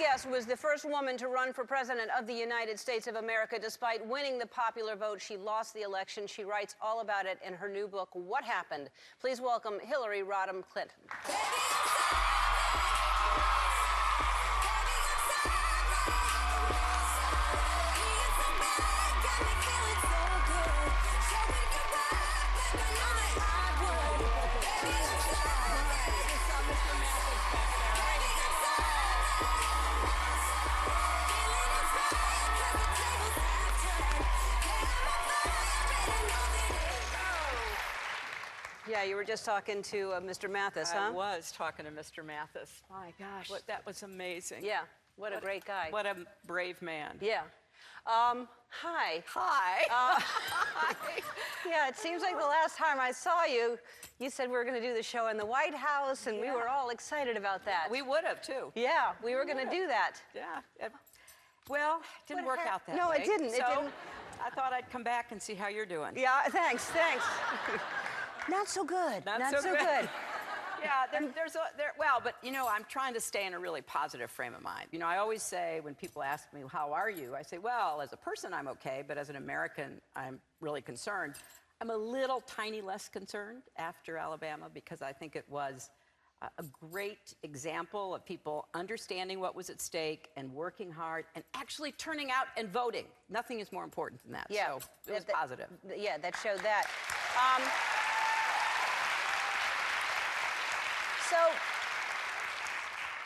guest was the first woman to run for president of the United States of America. Despite winning the popular vote, she lost the election. She writes all about it in her new book, What Happened? Please welcome Hillary Rodham Clinton. Yeah, you were just talking to Mr. Mathis, huh? I was talking to Mr. Mathis. My gosh. That was amazing. Yeah, what a great guy. What a brave man. Yeah. Hi. Hi. Yeah, it seems like the last time I saw you, you said we were going to do the show in the White House, and we were all excited about that. We would have, too. Yeah, we were going to do that. Yeah. Well, it didn't work out that way. No, it didn't. So It didn't. I thought I'd come back and see how you're doing. Yeah, thanks. Not so good. Not so good. Yeah, well, but you know, I'm trying to stay in a really positive frame of mind. You know, I always say when people ask me, how are you? I say, well, as a person, I'm okay, but as an American, I'm really concerned. I'm a little tiny less concerned after Alabama because I think it was a great example of people understanding what was at stake and working hard and actually turning out and voting. Nothing is more important than that. Yeah. So it was positive. Yeah, that showed that.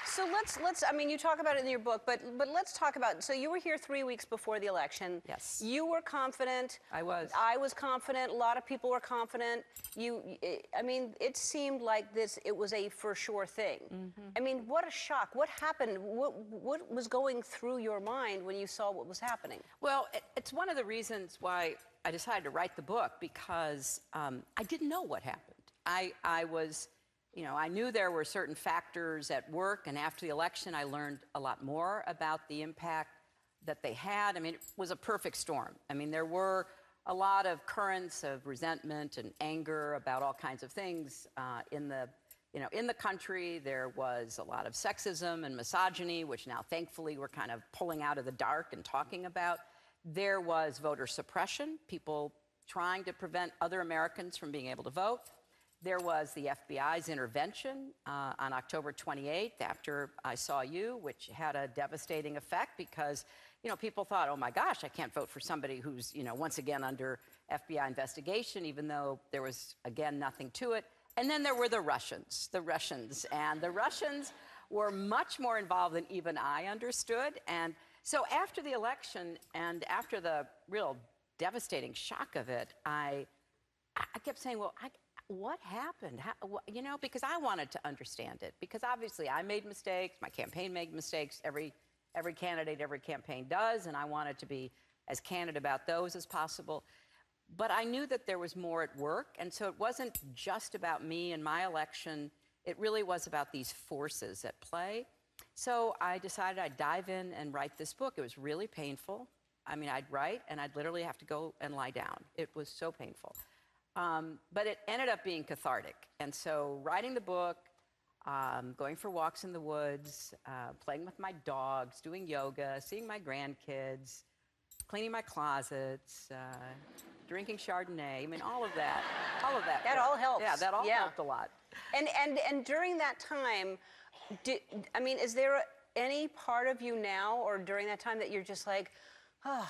So let's. I mean, you talk about it in your book, but let's talk about. So you were here 3 weeks before the election. Yes. You were confident. I was. I was confident. A lot of people were confident. I mean, it seemed like it was a for sure thing. Mm-hmm. I mean, what a shock. What happened? What was going through your mind when you saw what was happening? Well, it's one of the reasons why I decided to write the book because I didn't know what happened. I was. You know, I knew there were certain factors at work, and after the election, I learned a lot more about the impact that they had. I mean, it was a perfect storm. I mean, there were a lot of currents of resentment and anger about all kinds of things in the country. There was a lot of sexism and misogyny, which now, thankfully, we're kind of pulling out of the dark and talking about. There was voter suppression, people trying to prevent other Americans from being able to vote. There was the FBI's intervention on October 28th after I saw you, which had a devastating effect because, you know, people thought, oh my gosh, I can't vote for somebody who's, you know, once again under FBI investigation, even though there was, again, nothing to it. And then there were the Russians, and the Russians were much more involved than even I understood. And so after the election and after the real devastating shock of it, I kept saying, well, what happened? You know, because I wanted to understand it. Because obviously I made mistakes, my campaign made mistakes, every candidate, every campaign does, and I wanted to be as candid about those as possible. But I knew that there was more at work, and so it wasn't just about me and my election. It really was about these forces at play. So I decided I'd dive in and write this book. It was really painful. I mean, I'd write, and I'd literally have to go and lie down. It was so painful. But it ended up being cathartic. And so writing the book, going for walks in the woods, playing with my dogs, doing yoga, seeing my grandkids, cleaning my closets, drinking Chardonnay, I mean, all of that. That all helps. Yeah, that all helped a lot. And during that time, I mean, is there any part of you now or during that time that you're just like, oh,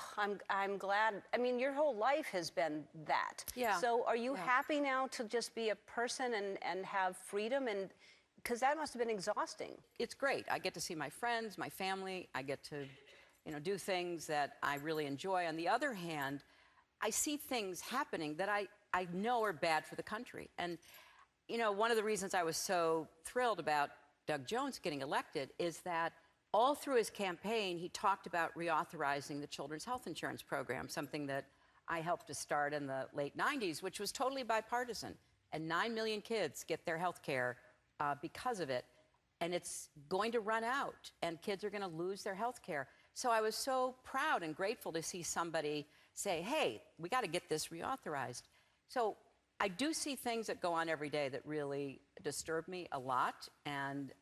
I'm glad. I mean, your whole life has been that. Yeah. So are you happy now to just be a person and have freedom? And because that must have been exhausting. It's great. I get to see my friends, my family. I get to, you know, do things that I really enjoy. On the other hand, I see things happening that I know are bad for the country. And, you know, one of the reasons I was so thrilled about Doug Jones getting elected is that all through his campaign, he talked about reauthorizing the Children's Health Insurance Program, something that I helped to start in the late 90s, which was totally bipartisan. And 9 million kids get their health care because of it. And it's going to run out, and kids are going to lose their health care. So I was so proud and grateful to see somebody say, hey, we got to get this reauthorized. So I do see things that go on every day that really disturb me a lot, and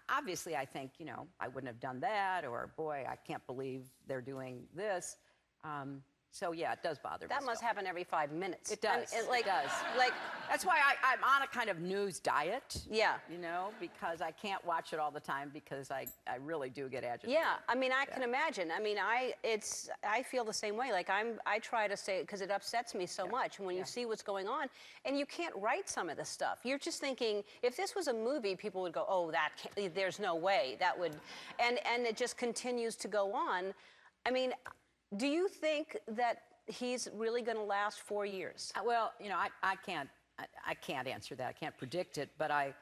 obviously, I think, you know, I wouldn't have done that, or boy, I can't believe they're doing this. So yeah, it does bother me. That must happen every 5 minutes. It does. I mean, it does. Like, That's why I'm on a kind of news diet. Yeah. You know, because I can't watch it all the time because I really do get agitated. yeah, I mean, I can imagine. I mean, I feel the same way. Like I try to say, because it upsets me so much when you see what's going on, and you can't write some of the stuff. You're just thinking, if this was a movie, people would go, oh, that can't, there's no way that would, and it just continues to go on. I mean, do you think that he's really going to last 4 years? Well, you know, I can't answer that. I can't predict it, but I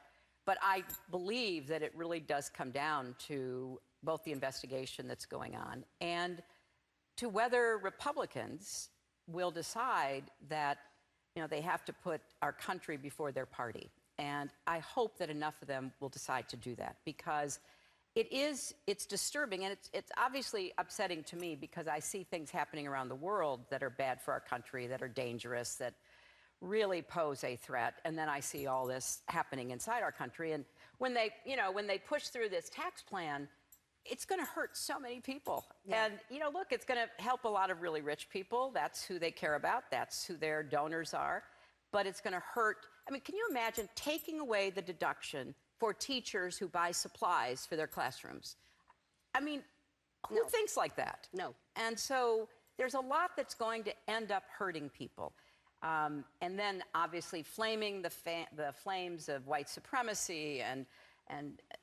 believe that it really does come down to both the investigation that's going on and to whether Republicans will decide that, you know, they have to put our country before their party. And I hope that enough of them will decide to do that, because it's disturbing, and it's obviously upsetting to me, because I see things happening around the world that are bad for our country, that are dangerous, that really pose a threat, and then I see all this happening inside our country. And when they push through this tax plan, it's going to hurt so many people. Yeah. And, you know, look, it's going to help a lot of really rich people. That's who they care about. That's who their donors are. But it's going to hurt. I mean, can you imagine taking away the deduction for teachers who buy supplies for their classrooms? I mean, who thinks like that? No. And so there's a lot that's going to end up hurting people. And then, obviously, flaming the flames of white supremacy and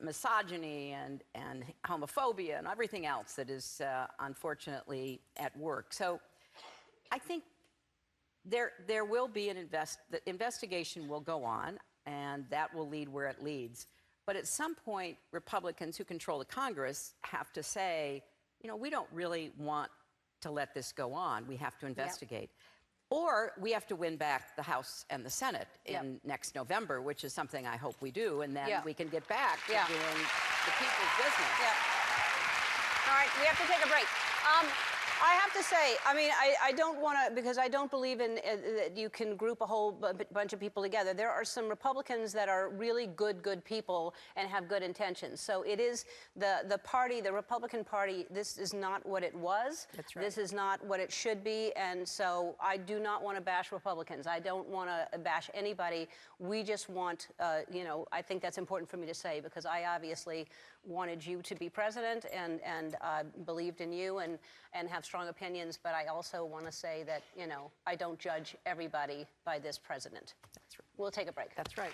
misogyny and homophobia and everything else that is unfortunately at work. So I think there will be the investigation will go on, and that will lead where it leads. But at some point, Republicans who control the Congress have to say, you know, we don't really want to let this go on. We have to investigate. Or we have to win back the House and the Senate in next November, which is something I hope we do, and then we can get back to doing the people's business. All right, we have to take a break. I have to say, I mean, I don't want to, because I don't believe in that you can group a whole bunch of people together. There are some Republicans that are really good people and have good intentions. So it is the party, the Republican Party, this is not what it was. That's right. This is not what it should be. And so I do not want to bash Republicans. I don't want to bash anybody. We just want, you know, I think that's important for me to say, because I obviously wanted you to be president and believed in you and have strong opinions, but I also want to say that, you know, I don't judge everybody by this president. That's right. We'll take a break. That's right.